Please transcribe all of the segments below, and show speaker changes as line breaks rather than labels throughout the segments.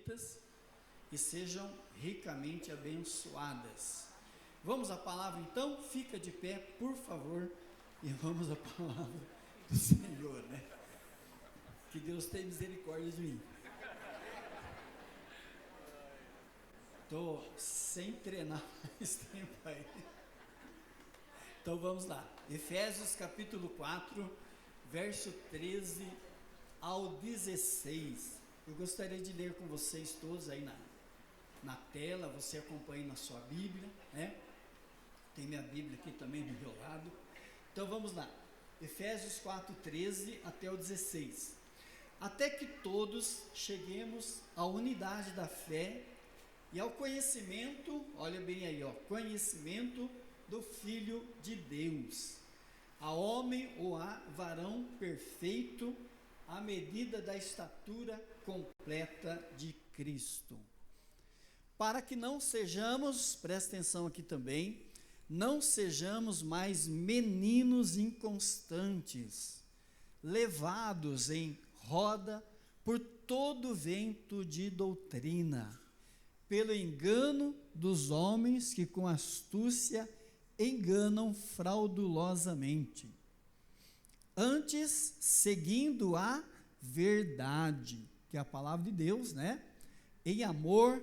benitas e sejam ricamente abençoadas. Vamos à palavra então? Fica de pé, por favor, e vamos à palavra do Senhor, né? Que Deus tenha misericórdia de mim. Estou sem treinar mais tempo aí. Então vamos lá. Efésios capítulo 4, verso 13 ao 16. Eu gostaria de ler com vocês todos aí na tela, você acompanha na sua Bíblia, né? Tem minha Bíblia aqui também do meu lado. Então vamos lá. Efésios 4, 13 até o 16. Até que todos cheguemos à unidade da fé e ao conhecimento, olha bem aí, conhecimento do Filho de Deus, a homem ou a varão perfeito, à medida da estatura completa de Cristo. Para que não sejamos, presta atenção aqui também, não sejamos mais meninos inconstantes, levados em roda por todo vento de doutrina, pelo engano dos homens que com astúcia enganam fraudulosamente. Antes, seguindo a verdade, que é a palavra de Deus, né? Em amor,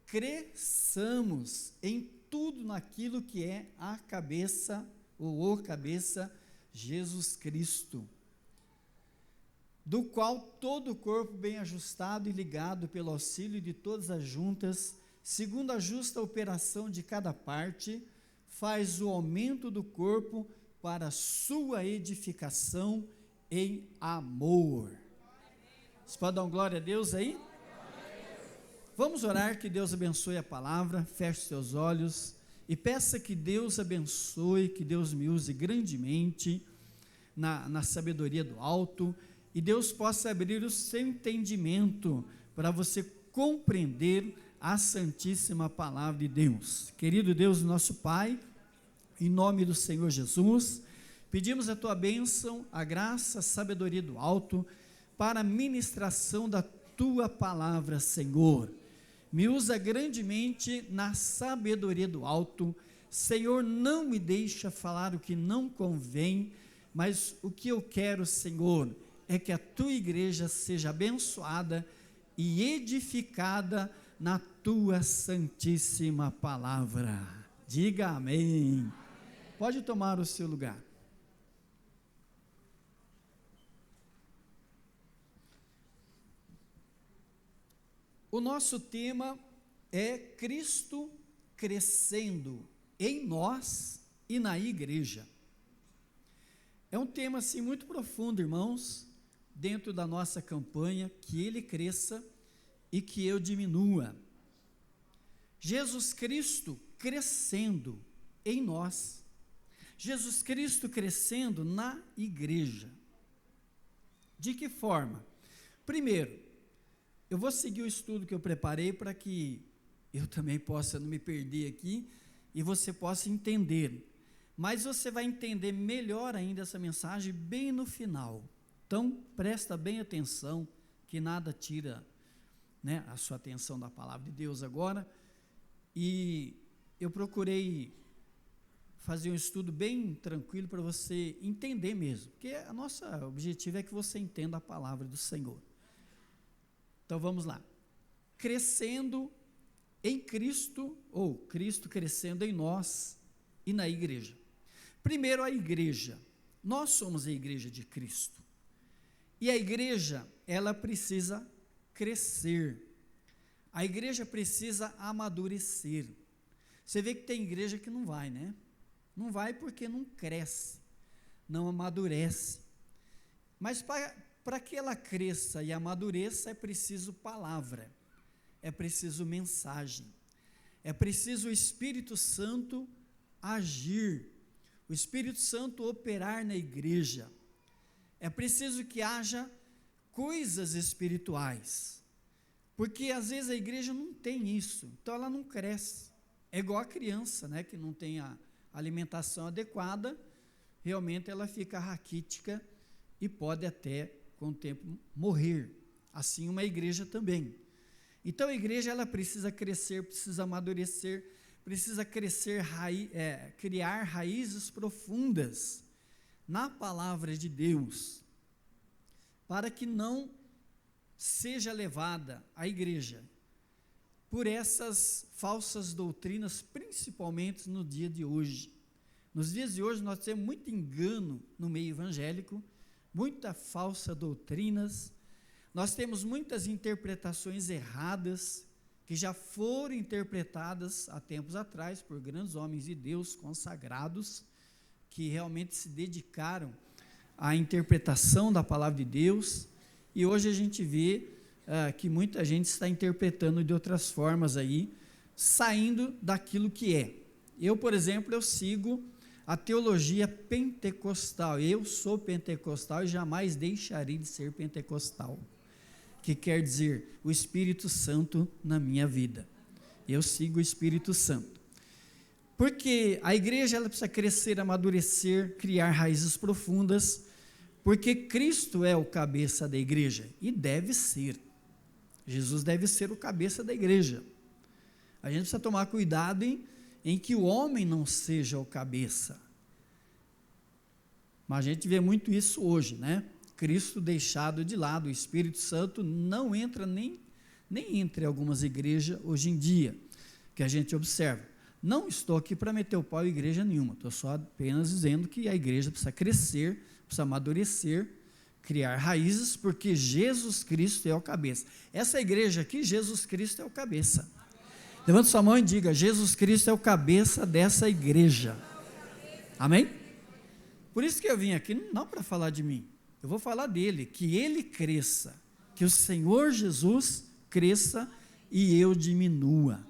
cresçamos em tudo naquilo que é a cabeça, ou o cabeça, Jesus Cristo, do qual todo o corpo bem ajustado e ligado pelo auxílio de todas as juntas, segundo a justa operação de cada parte, faz o aumento do corpo para sua edificação em amor. Você pode dar uma glória a Deus aí? Vamos orar, que Deus abençoe a palavra. Feche seus olhos e peça que Deus abençoe, que Deus me use grandemente na sabedoria do alto, e Deus possa abrir o seu entendimento para você compreender a santíssima palavra de Deus. Querido Deus, nosso Pai, em nome do Senhor Jesus, pedimos a tua bênção, a graça, a sabedoria do alto, para a ministração da tua palavra, Senhor. Me usa grandemente na sabedoria do alto, Senhor, não me deixa falar o que não convém, mas o que eu quero, Senhor, é que a tua igreja seja abençoada e edificada na tua santíssima palavra. Diga amém. Pode tomar o seu lugar. O nosso tema é Cristo crescendo em nós e na igreja. É um tema assim muito profundo, irmãos, dentro da nossa campanha, que ele cresça e que eu diminua. Jesus Cristo crescendo em nós, Jesus Cristo crescendo na igreja. De que forma? Primeiro, eu vou seguir o estudo que eu preparei para que eu também possa não me perder aqui e você possa entender, mas você vai entender melhor ainda essa mensagem bem no final. Então, presta bem atenção, que nada tira, né, a sua atenção da palavra de Deus agora. E eu procurei fazer um estudo bem tranquilo para você entender mesmo, porque o nosso objetivo é que você entenda a palavra do Senhor. Então vamos lá. Crescendo em Cristo, ou Cristo crescendo em nós e na igreja. Primeiro, a igreja. Nós somos a igreja de Cristo. E a igreja, ela precisa crescer. A igreja precisa amadurecer. Você vê que tem igreja que não vai, né? Não vai porque não cresce, não amadurece. Mas para que ela cresça e amadureça, é preciso palavra, é preciso mensagem, é preciso o Espírito Santo agir, o Espírito Santo operar na igreja. É preciso que haja coisas espirituais, porque às vezes a igreja não tem isso, então ela não cresce. É igual a criança, né, que não tem a alimentação adequada, realmente ela fica raquítica e pode até, com o tempo, morrer. Assim uma igreja também. Então a igreja ela precisa crescer, precisa amadurecer, precisa crescer, criar raízes profundas na palavra de Deus, para que não seja levada a igreja por essas falsas doutrinas, principalmente no dia de hoje. Nos dias de hoje nós temos muito engano no meio evangélico, muita falsa doutrinas, nós temos muitas interpretações erradas, que já foram interpretadas há tempos atrás por grandes homens de Deus consagrados, que realmente se dedicaram à interpretação da palavra de Deus, e hoje a gente vê que muita gente está interpretando de outras formas aí, saindo daquilo que é. Eu, por exemplo, eu sigo a teologia pentecostal, eu sou pentecostal e jamais deixarei de ser pentecostal, que quer dizer o Espírito Santo na minha vida. Eu sigo o Espírito Santo. Porque a igreja ela precisa crescer, amadurecer, criar raízes profundas, porque Cristo é o cabeça da igreja, e deve ser. Jesus deve ser o cabeça da igreja. A gente precisa tomar cuidado em que o homem não seja o cabeça. Mas a gente vê muito isso hoje, né? Cristo deixado de lado, o Espírito Santo não entra nem entre algumas igrejas hoje em dia, que a gente observa. Não estou aqui para meter o pau em igreja nenhuma, estou só apenas dizendo que a igreja precisa crescer, precisa amadurecer, criar raízes, porque Jesus Cristo é o cabeça. Essa igreja aqui, Jesus Cristo é o cabeça. Levanta sua mão e diga, Jesus Cristo é o cabeça dessa igreja. Amém? Por isso que eu vim aqui, não para falar de mim, eu vou falar dele, que ele cresça, que o Senhor Jesus cresça e eu diminua.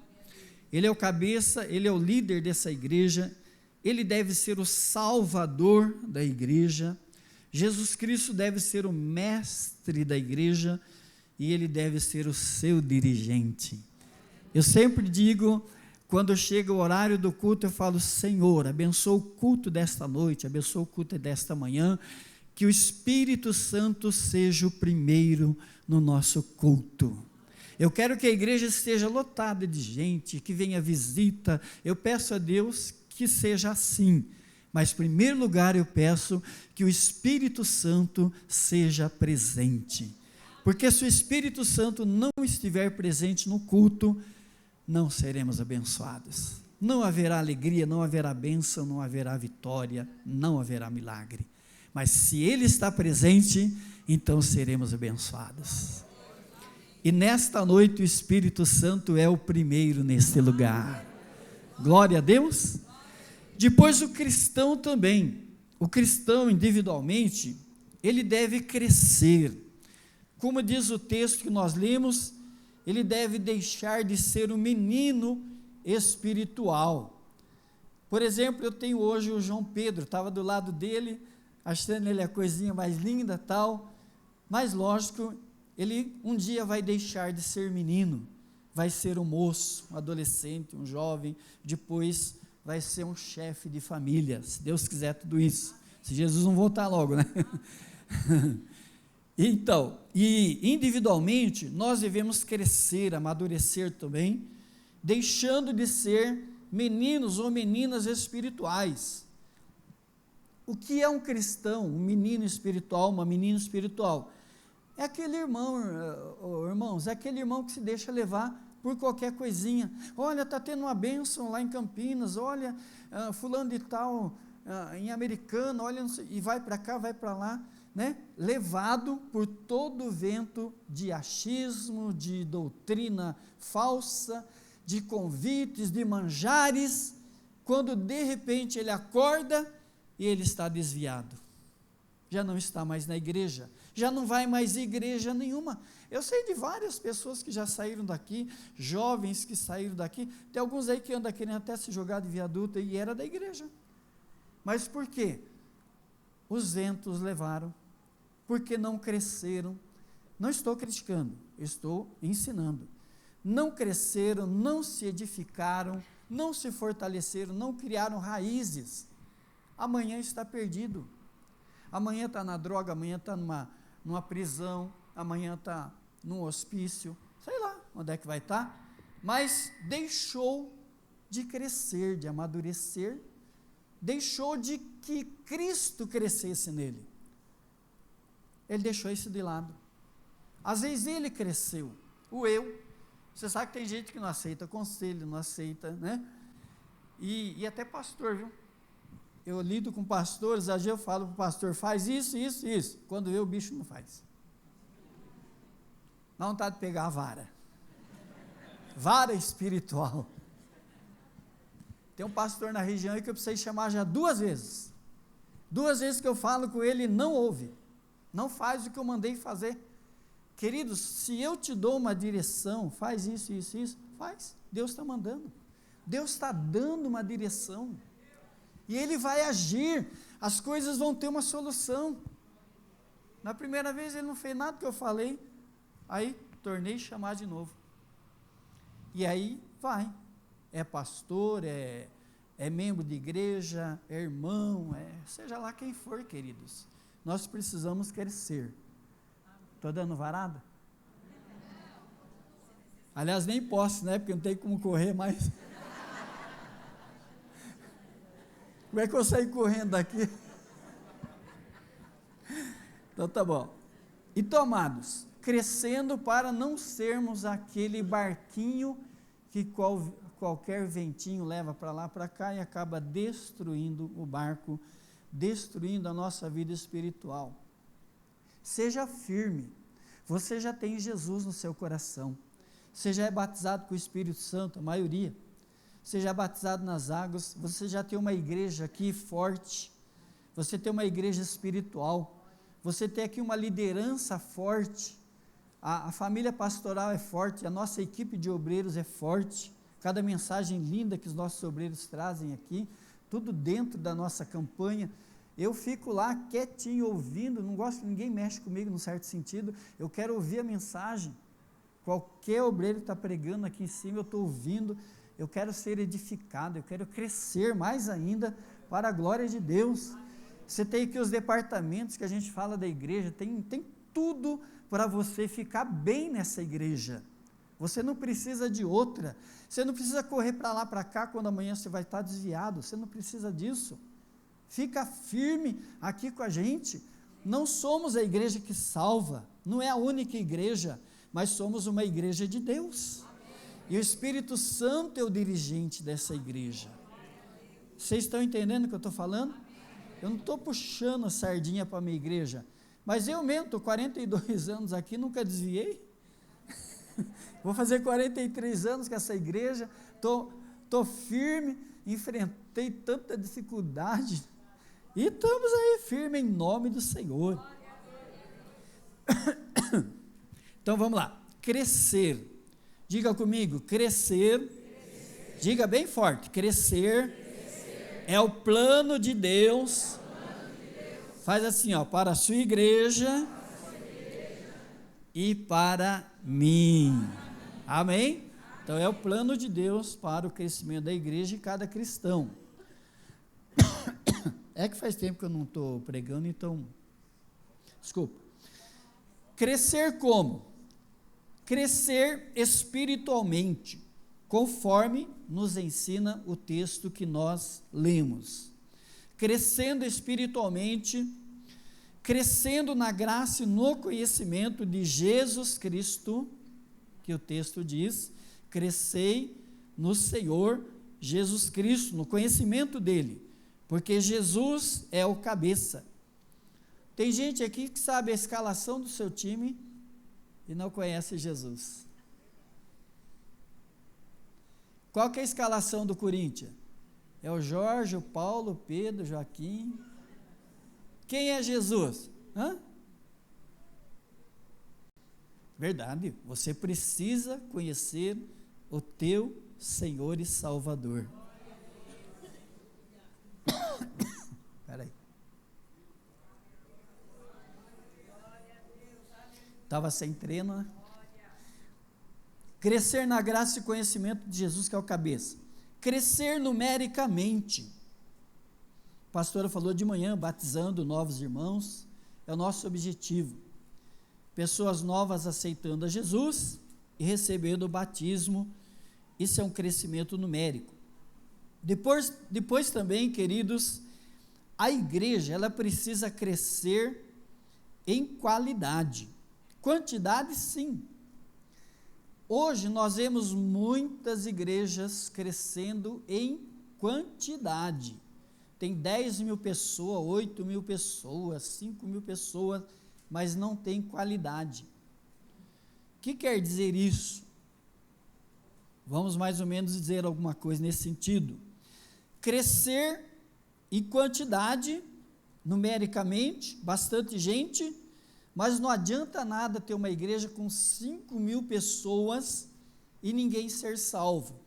Ele é o cabeça, ele é o líder dessa igreja, ele deve ser o salvador da igreja, Jesus Cristo deve ser o mestre da igreja e ele deve ser o seu dirigente. Eu sempre digo, quando chega o horário do culto, eu falo, Senhor, abençoa o culto desta noite, abençoa o culto desta manhã, que o Espírito Santo seja o primeiro no nosso culto. Eu quero que a igreja esteja lotada de gente, que venha visita, eu peço a Deus que seja assim, mas em primeiro lugar eu peço que o Espírito Santo seja presente, porque se o Espírito Santo não estiver presente no culto, não seremos abençoados, não haverá alegria, não haverá bênção, não haverá vitória, não haverá milagre, mas se Ele está presente, então seremos abençoados. E nesta noite o Espírito Santo é o primeiro neste lugar. Glória a Deus. Depois o cristão também, o cristão individualmente, ele deve crescer. Como diz o texto que nós lemos, ele deve deixar de ser um menino espiritual. Por exemplo, eu tenho hoje o João Pedro, estava do lado dele, achando ele a coisinha mais linda, tal, mas lógico, ele um dia vai deixar de ser menino, vai ser um moço, um adolescente, um jovem, depois vai ser um chefe de família, se Deus quiser tudo isso, se Jesus não voltar logo, né? Então, e individualmente, nós devemos crescer, amadurecer também, deixando de ser meninos ou meninas espirituais. O que é um cristão, um menino espiritual, uma menina espiritual? É aquele irmão, irmãos, é aquele irmão que se deixa levar por qualquer coisinha. Olha, está tendo uma bênção lá em Campinas, olha, fulano de tal, em Americana, olha, e vai para cá, vai para lá, né? Levado por todo o vento de achismo, de doutrina falsa, de convites, de manjares, quando de repente ele acorda e ele está desviado, já não está mais na igreja, já não vai mais em igreja nenhuma. Eu sei de várias pessoas que já saíram daqui, jovens que saíram daqui, tem alguns aí que andam querendo até se jogar de viaduto e era da igreja, mas por quê? Os ventos levaram, porque não cresceram. Não estou criticando, estou ensinando. Não cresceram, não se edificaram, não se fortaleceram, não criaram raízes. Amanhã está perdido. Amanhã está na droga, amanhã está numa prisão, amanhã está num hospício, sei lá onde é que vai estar, mas deixou de crescer, de amadurecer, deixou de que Cristo crescesse nele. Ele deixou isso de lado. Às vezes ele cresceu, o eu. Você sabe que tem gente que não aceita conselho, não aceita, né? E até pastor, viu? Eu lido com pastores, às vezes eu falo para o pastor, faz isso, isso, isso. Quando vê, o bicho não faz. Dá vontade de pegar a vara. Vara espiritual. Tem um pastor na região aí que eu precisei chamar já 2 vezes. 2 vezes que eu falo com ele, não ouve. Não faz o que eu mandei fazer. Queridos, se eu te dou uma direção, faz isso, isso, isso, faz. Deus está mandando. Deus está dando uma direção. E Ele vai agir. As coisas vão ter uma solução. Na primeira vez Ele não fez nada do que eu falei. Aí, tornei chamar de novo. E aí, vai. É pastor, é membro de igreja, é irmão, seja lá quem for, queridos. Nós precisamos crescer. Estou dando varada? Aliás, nem posso, né? Porque não tem como correr mais. Como é que eu saio correndo daqui? Então tá bom. E tomados, crescendo para não sermos aquele barquinho que qualquer ventinho leva para lá, para cá e acaba destruindo o barco, destruindo a nossa vida espiritual. Seja firme. Você já tem Jesus no seu coração. Você já é batizado com o Espírito Santo, a maioria. Você já é batizado nas águas. Você já tem uma igreja aqui forte. Você tem uma igreja espiritual. Você tem aqui uma liderança forte. A família pastoral é forte. A nossa equipe de obreiros é forte. Cada mensagem linda que os nossos obreiros trazem aqui. Tudo dentro da nossa campanha. Eu fico lá quietinho ouvindo, não gosto que ninguém mexe comigo num certo sentido, eu quero ouvir a mensagem. Qualquer obreiro que está pregando aqui em cima, eu estou ouvindo, eu quero ser edificado, eu quero crescer mais ainda para a glória de Deus. Você tem aqui os departamentos que a gente fala da igreja, tem tudo para você ficar bem nessa igreja. Você não precisa de outra, você não precisa correr para lá, para cá, quando amanhã você vai estar desviado, você não precisa disso. Fica firme aqui com a gente. Não somos a igreja que salva, não é a única igreja, mas somos uma igreja de Deus. E o Espírito Santo é o dirigente dessa igreja. Vocês estão entendendo o que eu estou falando? Eu não estou puxando a sardinha para a minha igreja, mas eu mesmo estou 42 anos aqui, nunca desviei. Vou fazer 43 anos com essa igreja, estou firme, enfrentei tanta dificuldade, e estamos aí firmes em nome do Senhor. Então vamos lá, crescer, diga comigo, crescer. Diga bem forte, crescer. É o plano de Deus, faz assim, para a sua igreja, e para mim, amém? Então é o plano de Deus para o crescimento da igreja e cada cristão. É que faz tempo que eu não estou pregando, então, desculpa. Crescer como? Crescer espiritualmente, conforme nos ensina o texto que nós lemos. Crescendo espiritualmente, crescendo na graça e no conhecimento de Jesus Cristo, que o texto diz, crescei no Senhor Jesus Cristo, no conhecimento dele, porque Jesus é o cabeça. Tem gente aqui que sabe a escalação do seu time e não conhece Jesus. Qual que é a escalação do Corinthians? É o Jorge, o Paulo, o Pedro, o Joaquim. Quem é Jesus? Verdade, você precisa conhecer o teu Senhor e Salvador. Espera aí. Estava sem treino, né? Crescer na graça e conhecimento de Jesus, que é o cabeça. Crescer numericamente. A pastora falou de manhã, batizando novos irmãos, é o nosso objetivo. Pessoas novas aceitando a Jesus e recebendo o batismo. Isso é um crescimento numérico. Depois também, queridos, a igreja, ela precisa crescer em qualidade. Quantidade, sim. Hoje nós vemos muitas igrejas crescendo em quantidade. Tem 10.000 pessoas, 8.000 pessoas, 5.000 pessoas, mas não tem qualidade. O que quer dizer isso? Vamos mais ou menos dizer alguma coisa nesse sentido. Crescer em quantidade, numericamente, bastante gente, mas não adianta nada ter uma igreja com 5.000 pessoas e ninguém ser salvo.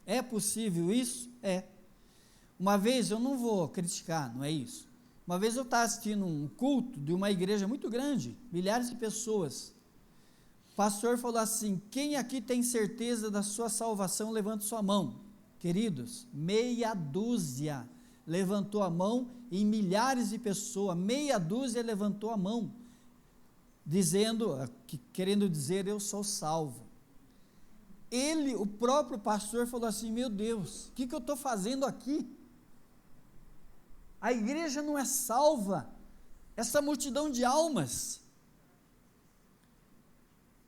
É possível isso? É. Uma vez, eu não vou criticar, não é isso. Uma vez eu estava assistindo um culto de uma igreja muito grande, milhares de pessoas. O pastor falou assim: quem aqui tem certeza da sua salvação, levante sua mão. Queridos, meia dúzia levantou a mão, e milhares de pessoas, meia dúzia levantou a mão, querendo dizer, eu sou salvo. O próprio pastor falou assim: meu Deus, o que eu estou fazendo aqui? A igreja não é salva, essa multidão de almas.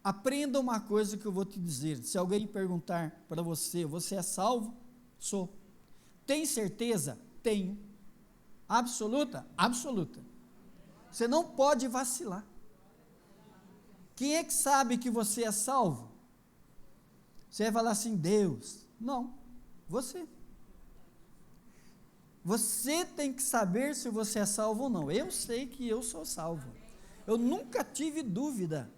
Aprenda uma coisa que eu vou te dizer. Se alguém perguntar para você: você é salvo? Sou. Tem certeza? Tenho. Absoluta? Absoluta. Você não pode vacilar. Quem é que sabe que você é salvo? Você vai falar assim: Deus. Não, você. Você tem que saber se você é salvo ou não. Eu sei que eu sou salvo. Eu nunca tive dúvida.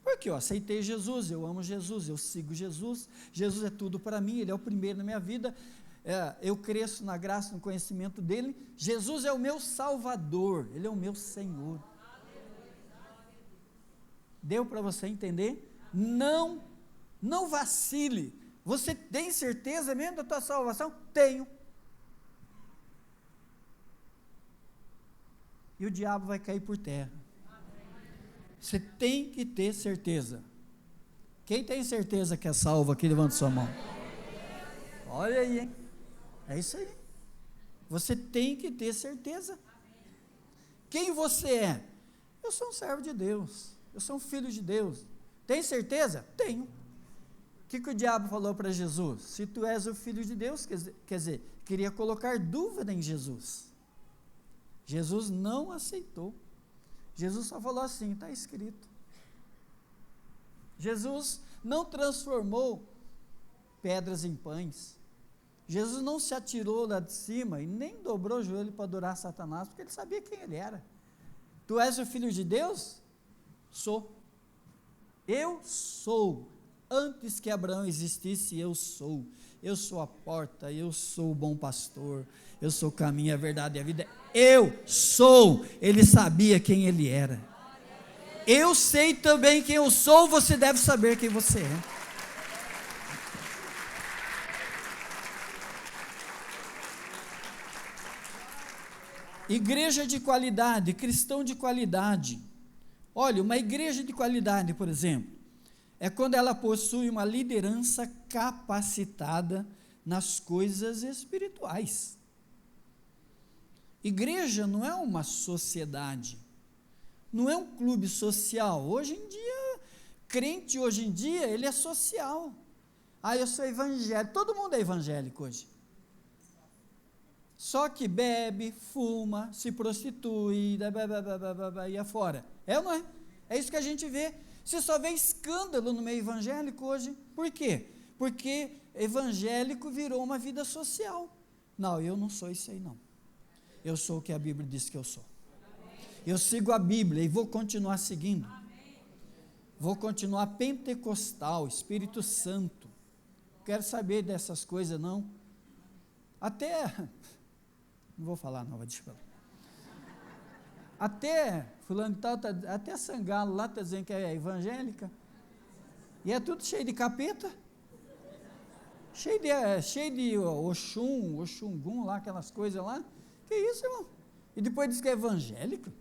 Porque eu aceitei Jesus, eu amo Jesus, eu sigo Jesus. Jesus é tudo para mim, Ele é o primeiro na minha vida. Eu cresço na graça, no conhecimento dEle. Jesus é o meu Salvador, Ele é o meu Senhor. Deu para você entender? Não vacile. Você tem certeza mesmo da tua salvação? Tenho. E o diabo vai cair por terra. Você tem que ter certeza. Quem tem certeza que é salvo aqui, levanta sua mão. Olha aí, hein? É isso aí. Você tem que ter certeza. Quem você é? Eu sou um servo de Deus. Eu sou um filho de Deus. Tem certeza? Tenho. O que o diabo falou para Jesus? Se tu és o filho de Deus, quer dizer, queria colocar dúvida em Jesus. Jesus não aceitou. Jesus só falou assim: está escrito. Jesus não transformou pedras em pães. Jesus não se atirou lá de cima e nem dobrou o joelho para adorar Satanás, porque ele sabia quem ele era. Tu és o filho de Deus? Sou. Eu sou. Antes que Abraão existisse, eu sou. Eu sou a porta, eu sou o bom pastor, eu sou o caminho, a verdade e a vida. Eu sou. Ele sabia quem ele era. Eu sei também quem eu sou, você deve saber quem você é. Igreja de qualidade, cristão de qualidade. Olha, uma igreja de qualidade, por exemplo, é quando ela possui uma liderança capacitada nas coisas espirituais. Igreja não é uma sociedade, não é um clube social. Hoje em dia, crente hoje em dia, ele é social. Eu sou evangélico, todo mundo é evangélico hoje. Só que bebe, fuma, se prostitui, e afora. É ou não é? É isso que a gente vê. Você só vê escândalo no meio evangélico hoje. Por quê? Porque evangélico virou uma vida social. Não, eu não sou isso aí não. Eu sou o que a Bíblia diz que eu sou. Eu sigo a Bíblia e vou continuar seguindo. Vou continuar pentecostal, Espírito Santo. Não quero saber dessas coisas não. Não vou falar não, vai deixar pra lá. Até fulano de tal, até Sangalo lá está dizendo que é evangélica, e é tudo cheio de capeta, cheio de Oxungum lá, aquelas coisas lá. Que isso, irmão? E depois diz que é evangélico.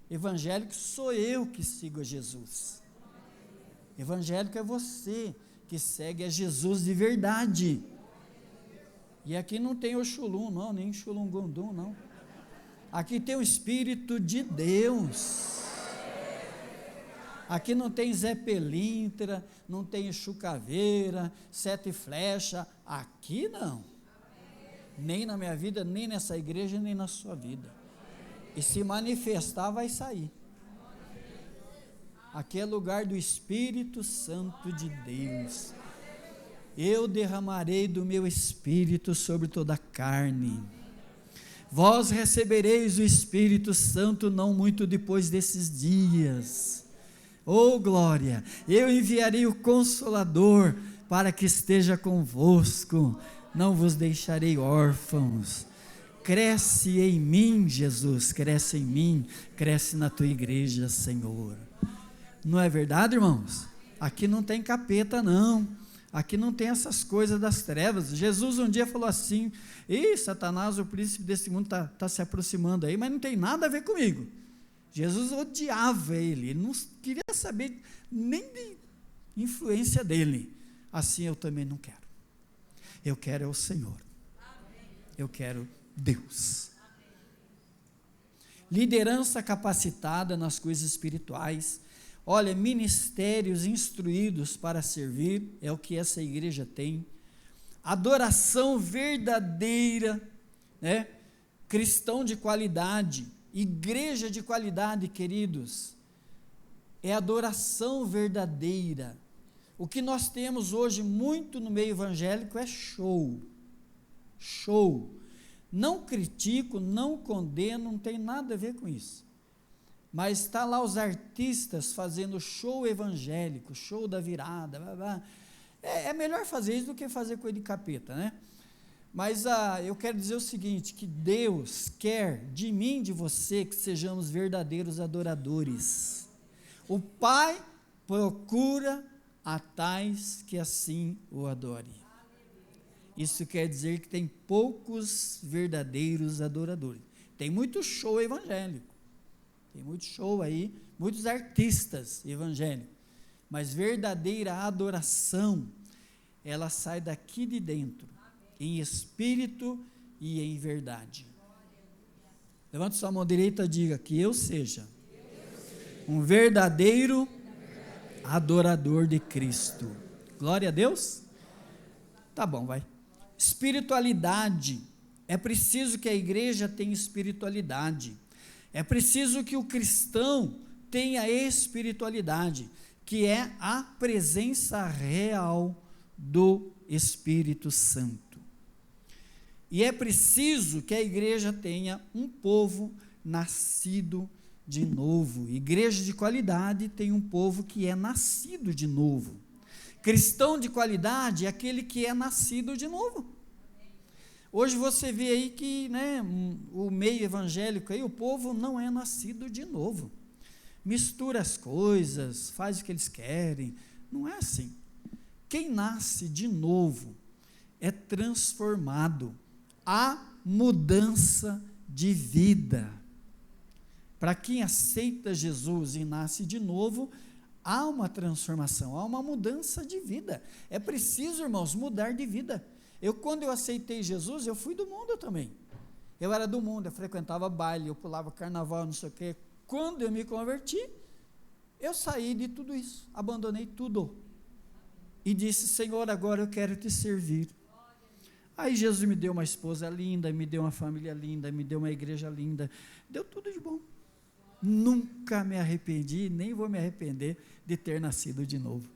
Evangélico sou eu que sigo a Jesus. Evangélico é você que segue a Jesus de verdade. E aqui não tem Oxulum, não, nem Xulungundum, não. Aqui tem o Espírito de Deus. Aqui não tem Zé Pelintra, não tem Exu Caveira, Sete Flecha. Aqui não. Nem na minha vida, nem nessa igreja, nem na sua vida. E se manifestar, vai sair. Aqui é lugar do Espírito Santo de Deus. Eu derramarei do meu Espírito sobre toda a carne. Vós recebereis o Espírito Santo não muito depois desses dias. Oh glória! Eu enviarei o Consolador para que esteja convosco. Não vos deixarei órfãos. Cresce em mim, Jesus, cresce em mim, cresce na tua igreja, Senhor. Não é verdade, irmãos? Aqui não tem capeta, não. Aqui não tem essas coisas das trevas. Jesus um dia falou assim: ei, Satanás, o príncipe desse mundo está se aproximando aí, mas não tem nada a ver comigo. Jesus odiava ele não queria saber nem de influência dele. Assim eu também não quero. Eu quero é o Senhor. Eu quero Deus. Liderança capacitada nas coisas espirituais. Olha, ministérios instruídos para servir, é o que essa igreja tem. Adoração verdadeira, né? Cristão de qualidade, igreja de qualidade, queridos, é adoração verdadeira. O que nós temos hoje muito no meio evangélico é show. Não critico, não condeno, não tem nada a ver com isso. Mas está lá os artistas fazendo show evangélico, show da virada, blá, blá. É melhor fazer isso do que fazer coisa de capeta, né? Mas eu quero dizer o seguinte, que Deus quer de mim, de você, que sejamos verdadeiros adoradores. O Pai procura a tais que assim o adore. Isso quer dizer que tem poucos verdadeiros adoradores. Tem muito show evangélico. Tem muito show aí, muitos artistas evangélicos, mas verdadeira adoração, ela sai daqui de dentro, em espírito e em verdade. Levante sua mão direita e diga: que eu seja um verdadeiro adorador de Cristo. Glória a Deus. Tá bom, vai. Espiritualidade. É preciso que a igreja tenha espiritualidade. É preciso que o cristão tenha espiritualidade, que é a presença real do Espírito Santo. E é preciso que a igreja tenha um povo nascido de novo. Igreja de qualidade tem um povo que é nascido de novo. Cristão de qualidade é aquele que é nascido de novo. Hoje você vê aí que, né, o meio evangélico aí, o povo não é nascido de novo. Mistura as coisas, faz o que eles querem. Não é assim. Quem nasce de novo é transformado. Há mudança de vida. Para quem aceita Jesus e nasce de novo, há uma transformação, há uma mudança de vida. É preciso, irmãos, mudar de vida. Quando eu aceitei Jesus, eu fui do mundo também. Eu era do mundo, eu frequentava baile, eu pulava carnaval, não sei o quê. Quando eu me converti, eu saí de tudo isso, abandonei tudo. E disse: Senhor, agora eu quero te servir. Aí Jesus me deu uma esposa linda, me deu uma família linda, me deu uma igreja linda, deu tudo de bom. Nunca me arrependi, nem vou me arrepender de ter nascido de novo.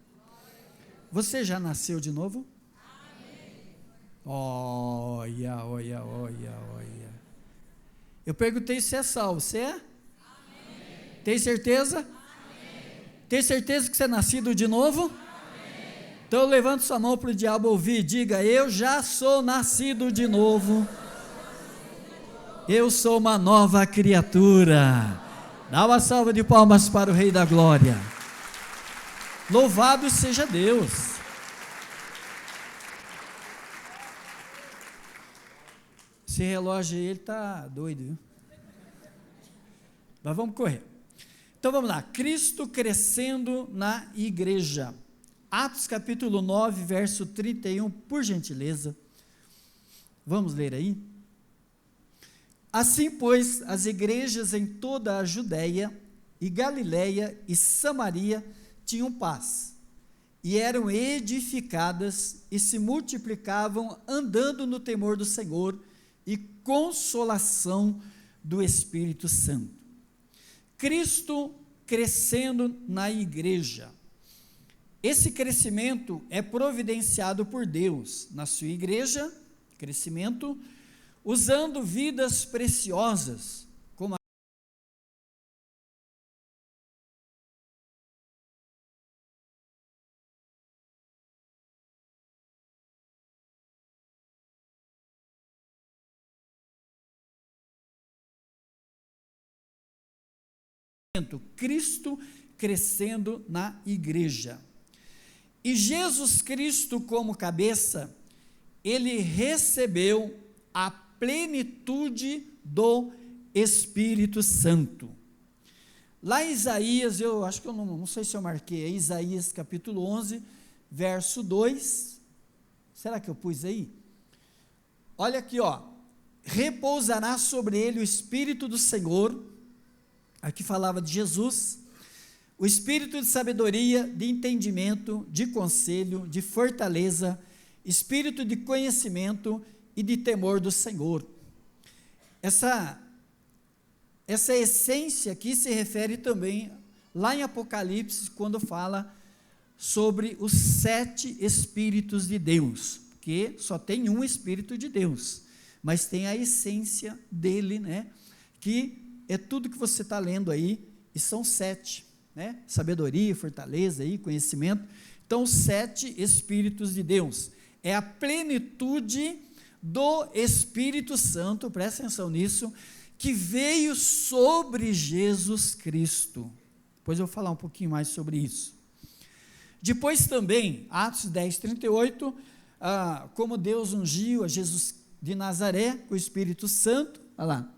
Você já nasceu de novo? Olha. Eu perguntei se é salvo, você é? Amém. Tem certeza? Amém. Tem certeza que você é nascido de novo? Amém. Então levante sua mão para o diabo ouvir, diga: eu já sou nascido de novo. Eu sou uma nova criatura. Dá uma salva de palmas para o Rei da Glória. Louvado seja Deus. Esse relógio aí, ele está doido, viu? Mas vamos correr. Então vamos lá, Cristo crescendo na igreja. Atos capítulo 9, verso 31, por gentileza. Vamos ler aí? Assim, pois, as igrejas em toda a Judéia e Galiléia e Samaria tinham paz, e eram edificadas e se multiplicavam, andando no temor do Senhor e consolação do Espírito Santo. Cristo crescendo na igreja. Esse crescimento é providenciado por Deus na sua igreja, crescimento, usando vidas preciosas, como Cristo crescendo na igreja. E Jesus Cristo como cabeça, ele recebeu a plenitude do Espírito Santo. Lá em Isaías, eu acho que eu não sei se eu marquei, é Isaías capítulo 11, verso 2, será que eu pus aí? Olha aqui, ó, repousará sobre ele o Espírito do Senhor, aqui falava de Jesus, o Espírito de sabedoria, de entendimento, de conselho, de fortaleza, Espírito de conhecimento e de temor do Senhor. Essa essência aqui se refere também, lá em Apocalipse, quando fala sobre os 7 Espíritos de Deus, porque só tem um Espírito de Deus, mas tem a essência dele, né, que é tudo que você está lendo aí, e são 7, né, sabedoria, fortaleza, e conhecimento, então 7 Espíritos de Deus, é a plenitude do Espírito Santo, presta atenção nisso, que veio sobre Jesus Cristo. Depois eu vou falar um pouquinho mais sobre isso. Depois também, Atos 10, 38, como Deus ungiu a Jesus de Nazaré com o Espírito Santo, olha lá,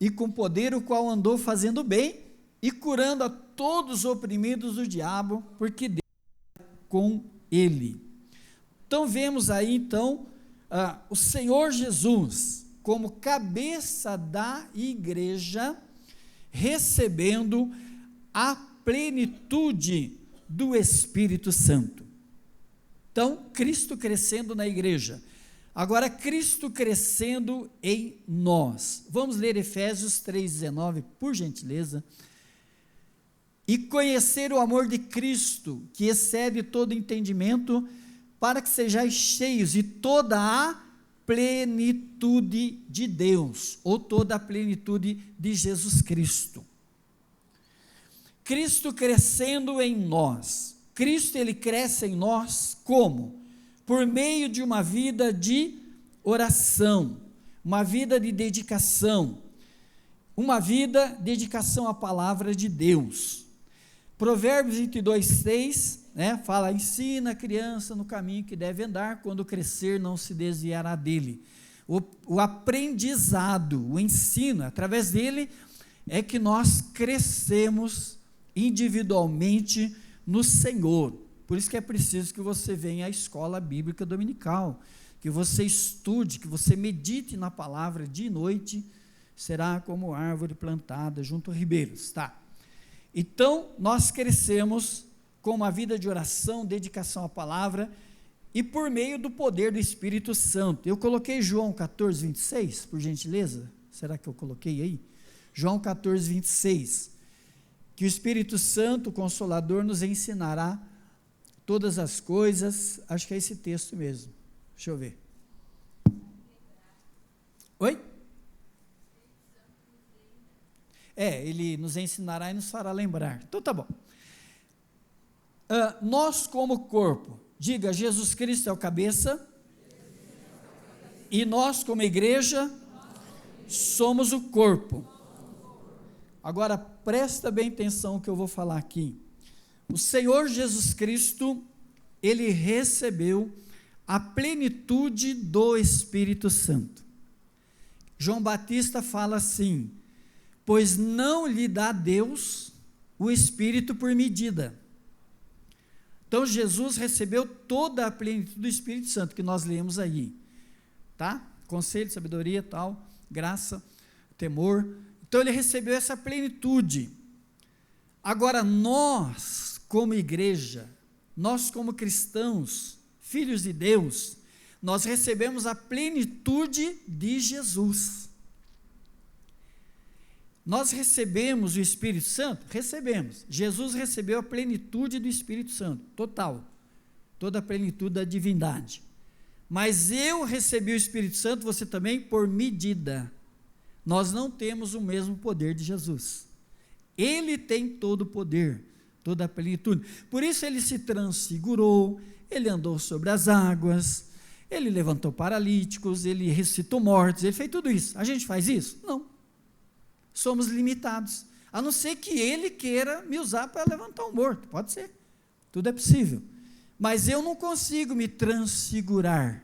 e com poder o qual andou fazendo bem e curando a todos os oprimidos do diabo, porque Deus era com ele. Então vemos aí então o Senhor Jesus como cabeça da igreja, recebendo a plenitude do Espírito Santo. Então, Cristo crescendo na igreja. Agora, Cristo crescendo em nós. Vamos ler Efésios 3,19, por gentileza. E conhecer o amor de Cristo, que excede todo entendimento, para que sejais cheios de toda a plenitude de Deus, ou toda a plenitude de Jesus Cristo. Cristo crescendo em nós. Cristo, ele cresce em nós como? Por meio de uma vida de oração, uma vida de dedicação, uma vida de dedicação à palavra de Deus. Provérbios 22, 6, né, fala, ensina a criança no caminho que deve andar, quando crescer não se desviará dele. O aprendizado, o ensino, através dele é que nós crescemos individualmente no Senhor. Por isso que é preciso que você venha à escola bíblica dominical, que você estude, que você medite na palavra dia e noite, será como árvore plantada junto a ribeiros, tá? Então, nós crescemos com uma vida de oração, dedicação à palavra, e por meio do poder do Espírito Santo. Eu coloquei João 14, 26, por gentileza, será que eu coloquei aí? João 14, 26, que o Espírito Santo, o Consolador, nos ensinará todas as coisas, acho que é esse texto mesmo, deixa eu ver. Oi? Ele nos ensinará e nos fará lembrar, então tá bom. Nós como corpo, diga, Jesus Cristo é o cabeça, e nós como igreja, somos o corpo. Agora, presta bem atenção no que eu vou falar aqui. O Senhor Jesus Cristo, ele recebeu a plenitude do Espírito Santo. João Batista fala assim, pois não lhe dá Deus o Espírito por medida. Então, Jesus recebeu toda a plenitude do Espírito Santo, que nós lemos aí, tá? Conselho, sabedoria, tal, graça, temor. Então, ele recebeu essa plenitude. Agora, nós, como igreja, nós como cristãos, filhos de Deus, nós recebemos a plenitude de Jesus. Nós recebemos o Espírito Santo? Recebemos. Jesus recebeu a plenitude do Espírito Santo, total, toda a plenitude da divindade. Mas eu recebi o Espírito Santo, você também, por medida. Nós não temos o mesmo poder de Jesus. Ele tem todo o poder, toda a plenitude. Por isso ele se transfigurou, ele andou sobre as águas, ele levantou paralíticos, ele ressuscitou mortos, ele fez tudo isso. A gente faz isso? Não. Somos limitados, a não ser que ele queira me usar para levantar um morto, pode ser, tudo é possível, mas eu não consigo me transfigurar.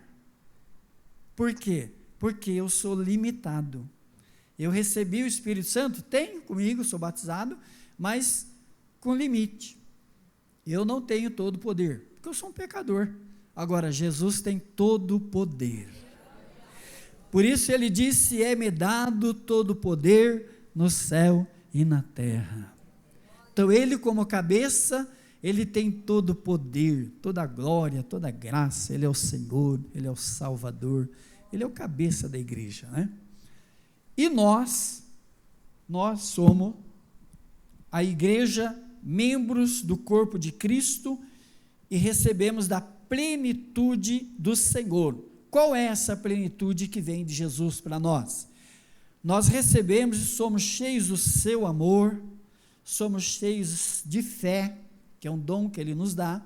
Por quê? Porque eu sou limitado. Eu recebi o Espírito Santo, tenho comigo, sou batizado, mas com limite. Eu não tenho todo o poder, porque eu sou um pecador. Agora, Jesus tem todo o poder. Por isso ele disse: é-me dado todo o poder no céu e na terra. Então ele, como cabeça, ele tem todo o poder, toda a glória, toda a graça. Ele é o Senhor, ele é o Salvador, ele é o cabeça da igreja, né? E nós somos a igreja, membros do corpo de Cristo, e recebemos da plenitude do Senhor. Qual é essa plenitude que vem de Jesus para nós? Nós recebemos e somos cheios do seu amor, somos cheios de fé, que é um dom que ele nos dá,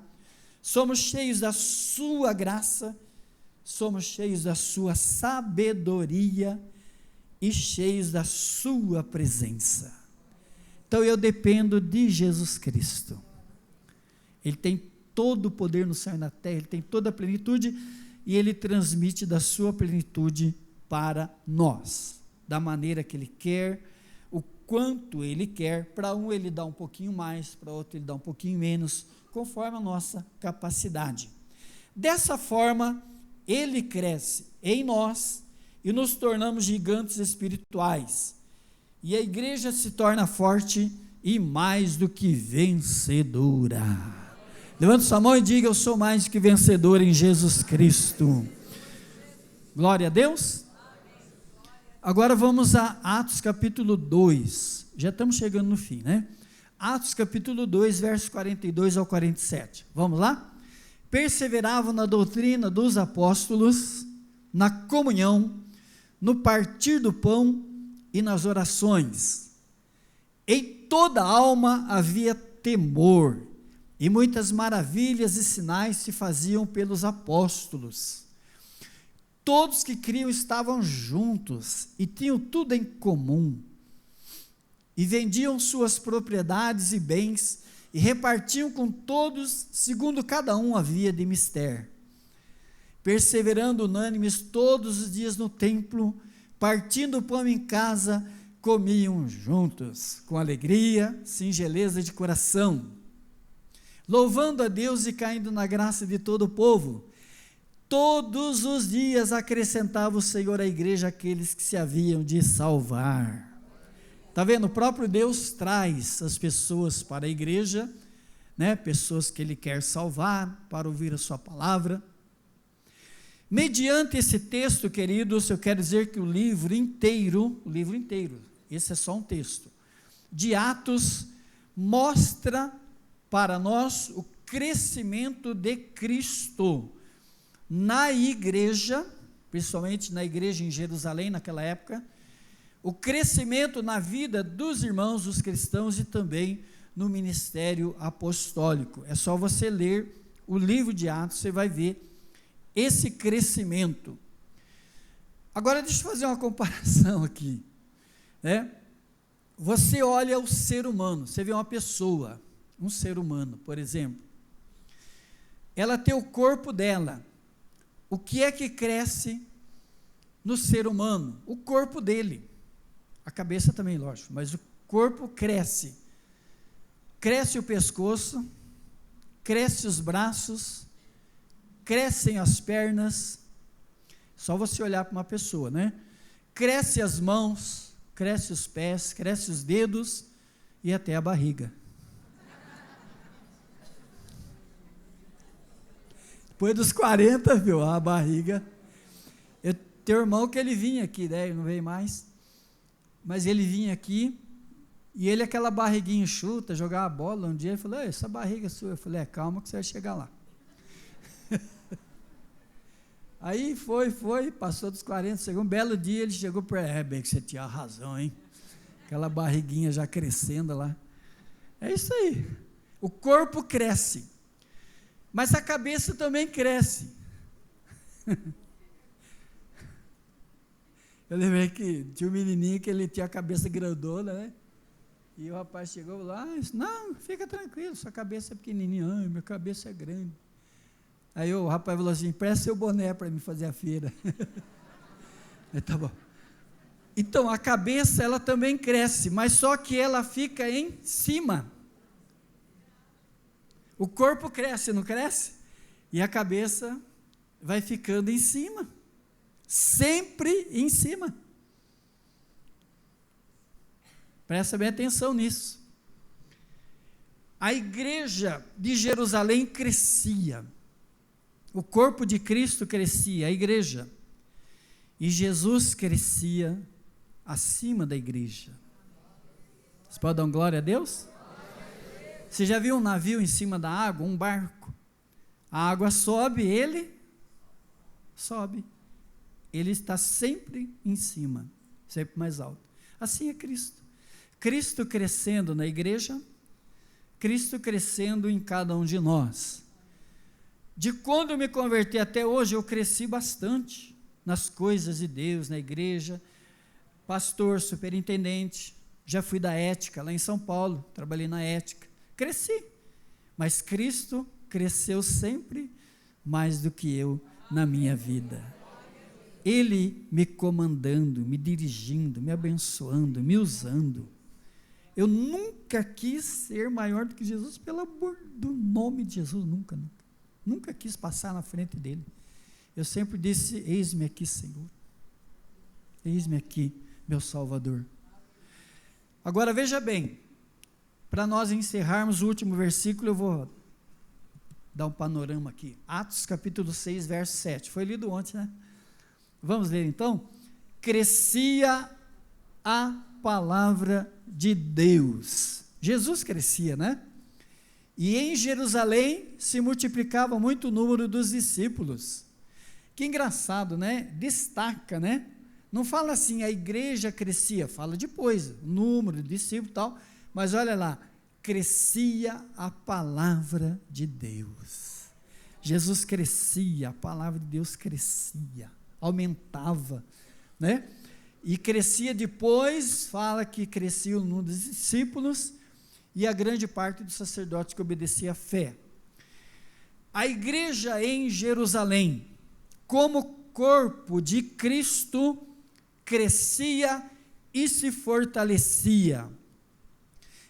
somos cheios da sua graça, somos cheios da sua sabedoria e cheios da sua presença. Então eu dependo de Jesus Cristo. Ele tem todo o poder no céu e na terra, ele tem toda a plenitude, e ele transmite da sua plenitude para nós, da maneira que ele quer, o quanto ele quer. Para um ele dá um pouquinho mais, para outro ele dá um pouquinho menos, conforme a nossa capacidade. Dessa forma, ele cresce em nós e nos tornamos gigantes espirituais, e a igreja se torna forte e mais do que vencedora. Levante sua mão e diga: eu sou mais do que vencedor em Jesus Cristo. Glória a Deus. Agora vamos a Atos capítulo 2, já estamos chegando no fim, né? Atos capítulo 2, versos 42 ao 47, vamos lá? Perseveravam na doutrina dos apóstolos, na comunhão, no partir do pão e nas orações. Em toda a alma havia temor, e muitas maravilhas e sinais se faziam pelos apóstolos. Todos que criam estavam juntos e tinham tudo em comum, e vendiam suas propriedades e bens, e repartiam com todos, segundo cada um havia de mister. Perseverando unânimes todos os dias no templo, partindo o pão em casa, comiam juntos, com alegria, singeleza de coração, louvando a Deus e caindo na graça de todo o povo. Todos os dias acrescentava o Senhor à igreja aqueles que se haviam de salvar. Está vendo? O próprio Deus traz as pessoas para a igreja, né? Pessoas que Ele quer salvar, para ouvir a sua palavra. Mediante esse texto, queridos, eu quero dizer que o livro inteiro, esse é só um texto, de Atos, mostra para nós o crescimento de Cristo na igreja, principalmente na igreja em Jerusalém naquela época, o crescimento na vida dos irmãos, dos cristãos, e também no ministério apostólico. É só você ler o livro de Atos, você vai ver esse crescimento. Agora deixa eu fazer uma comparação aqui, né? Você olha o ser humano, você vê uma pessoa, um ser humano, por exemplo, ela tem o corpo dela. O que é que cresce no ser humano? O corpo dele, a cabeça também, lógico, mas o corpo cresce. cresce o pescoço, cresce os braços, crescem as pernas, só você olhar para uma pessoa, né? Cresce as mãos, cresce os pés, cresce os dedos e até a barriga. Depois dos 40, viu, a barriga. Eu tenho um irmão que ele vinha aqui, né? Ele não veio mais, mas ele vinha aqui, e ele, aquela barriguinha enxuta, jogava bola um dia, ele falou: essa barriga é sua. Eu falei: calma que você vai chegar lá. Aí foi, passou dos 40, chegou um belo dia, ele chegou para bem que você tinha razão, hein? Aquela barriguinha já crescendo lá. É isso aí. O corpo cresce, mas a cabeça também cresce. Eu lembrei que tinha um menininho que ele tinha a cabeça grandona, né? E o rapaz chegou lá: não, fica tranquilo, sua cabeça é pequenininha. Minha cabeça é grande. Aí o rapaz falou assim: presta seu boné para mim fazer a feira. Aí, tá bom. Então, a cabeça, ela também cresce, mas só que ela fica em cima. O corpo cresce, não cresce? E a cabeça vai ficando em cima. Sempre em cima. Presta bem atenção nisso. A igreja de Jerusalém crescia. O corpo de Cristo crescia, a igreja. E Jesus crescia acima da igreja. Você pode dar glória a Deus? Você já viu um navio em cima da água, um barco? A água sobe, ele sobe. Ele está sempre em cima, sempre mais alto. Assim é Cristo. Cristo crescendo na igreja, Cristo crescendo em cada um de nós. De quando eu me converti até hoje, eu cresci bastante nas coisas de Deus, na igreja, pastor, superintendente, já fui da ética lá em São Paulo, trabalhei na ética, cresci, mas Cristo cresceu sempre mais do que eu na minha vida. Ele me comandando, me dirigindo, me abençoando, me usando. Eu nunca quis ser maior do que Jesus, pelo amor do nome de Jesus, nunca. Nunca quis passar na frente dele. Eu sempre disse: eis-me aqui, Senhor. Eis-me aqui, meu Salvador. Agora veja bem, para nós encerrarmos o último versículo, eu vou dar um panorama aqui. Atos capítulo 6, verso 7. Foi lido ontem, né? Vamos ler então? Crescia a palavra de Deus. Jesus crescia, né? E em Jerusalém se multiplicava muito o número dos discípulos. Que engraçado, né? Destaca, né? Não fala assim, a igreja crescia, fala depois, o número de discípulos e tal, mas olha lá, crescia a palavra de Deus. Jesus crescia, a palavra de Deus crescia, aumentava, né? E crescia depois, fala que crescia o número dos discípulos e a grande parte dos sacerdotes que obedecia à fé. A igreja em Jerusalém, como corpo de Cristo, crescia e se fortalecia.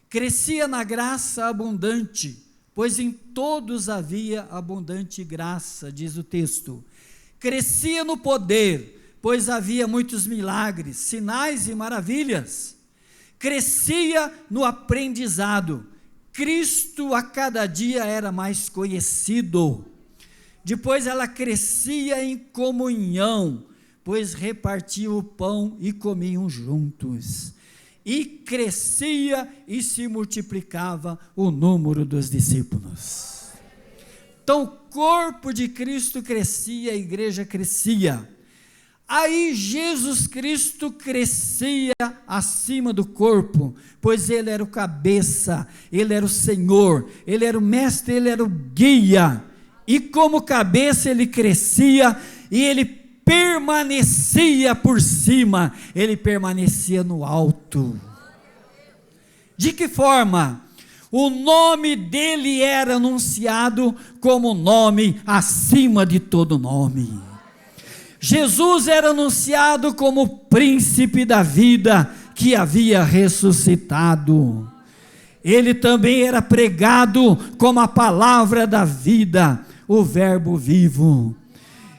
Crescia na graça abundante, pois em todos havia abundante graça, diz o texto. Crescia no poder, pois havia muitos milagres, sinais e maravilhas. Crescia no aprendizado. Cristo a cada dia era mais conhecido. Depois ela crescia em comunhão, pois repartiam o pão e comiam juntos. E crescia e se multiplicava o número dos discípulos. Então o corpo de Cristo crescia, a igreja crescia. Aí Jesus Cristo crescia acima do corpo, pois ele era o cabeça, ele era o Senhor, ele era o mestre, ele era o guia. E como cabeça ele crescia e ele permanecia por cima, ele permanecia no alto. De que forma? O nome dele era anunciado como nome acima de todo nome. Jesus era anunciado como príncipe da vida que havia ressuscitado. ele também era pregado como a palavra da vida, o verbo vivo.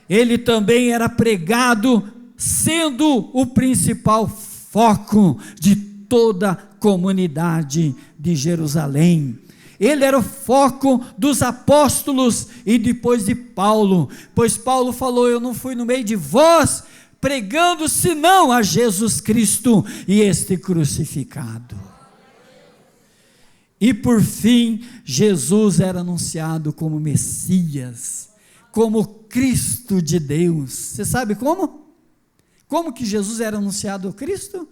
Ele também era pregado sendo o principal foco de toda a comunidade de Jerusalém. Ele era o foco dos apóstolos e depois de Paulo, pois Paulo falou: eu não fui no meio de vós pregando senão a Jesus Cristo e este crucificado. E por fim, Jesus era anunciado como Messias, como Cristo de Deus. Você sabe como? Como que Jesus era anunciado Cristo?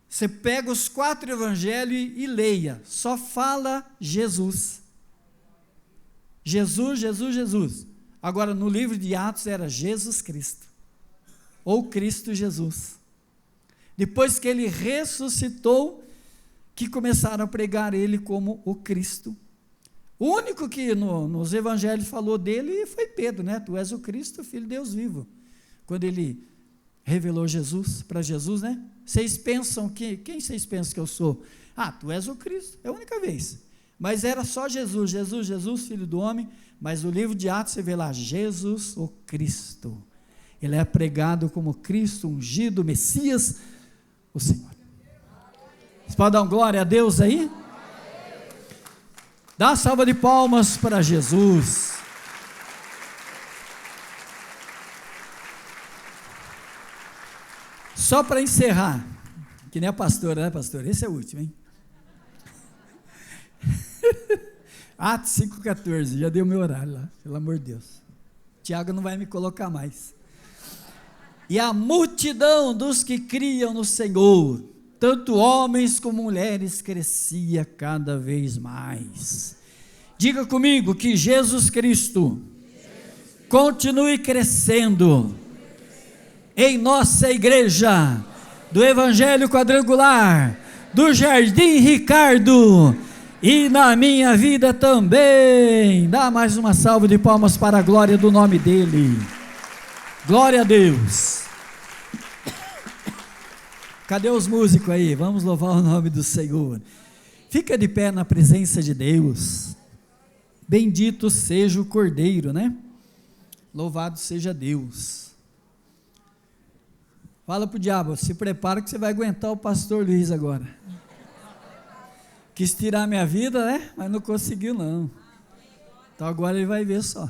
Você pega os 4 evangelhos e leia, só fala Jesus. Jesus, Jesus, Jesus. Agora no livro de Atos era Jesus Cristo, ou Cristo Jesus. Depois que ele ressuscitou, que começaram a pregar ele como o Cristo. O único que nos evangelhos falou dele foi Pedro, né? Tu és o Cristo, filho de Deus vivo. Quando ele revelou Jesus, para Jesus, né? Vocês pensam que, quem vocês pensam que eu sou? Ah, tu és o Cristo, é a única vez. Mas era só Jesus, Jesus, Jesus, filho do homem. Mas no livro de Atos você vê lá, Jesus o Cristo. Ele é pregado como Cristo, ungido, Messias, o Senhor. Você pode dar uma glória a Deus aí? Dá uma salva de palmas para Jesus. Só para encerrar, que nem a pastora, né, pastor? Esse é o último, hein? Atos 5,14, já deu meu horário lá, pelo amor de Deus. Tiago não vai me colocar mais. E a multidão dos que criam no Senhor, tanto homens como mulheres, crescia cada vez mais. Diga comigo que Jesus Cristo continue crescendo em nossa igreja, do Evangelho Quadrangular, do Jardim Ricardo, e na minha vida também. Dá mais uma salva de palmas para a glória do nome dele. Glória a Deus. Cadê os músicos aí? Vamos louvar o nome do Senhor. Fica de pé na presença de Deus. Bendito seja o Cordeiro, né? Louvado seja Deus. Fala para o diabo, se prepara que você vai aguentar o pastor Luiz agora. Quis tirar minha vida, né? Mas não conseguiu não. Então agora ele vai ver só.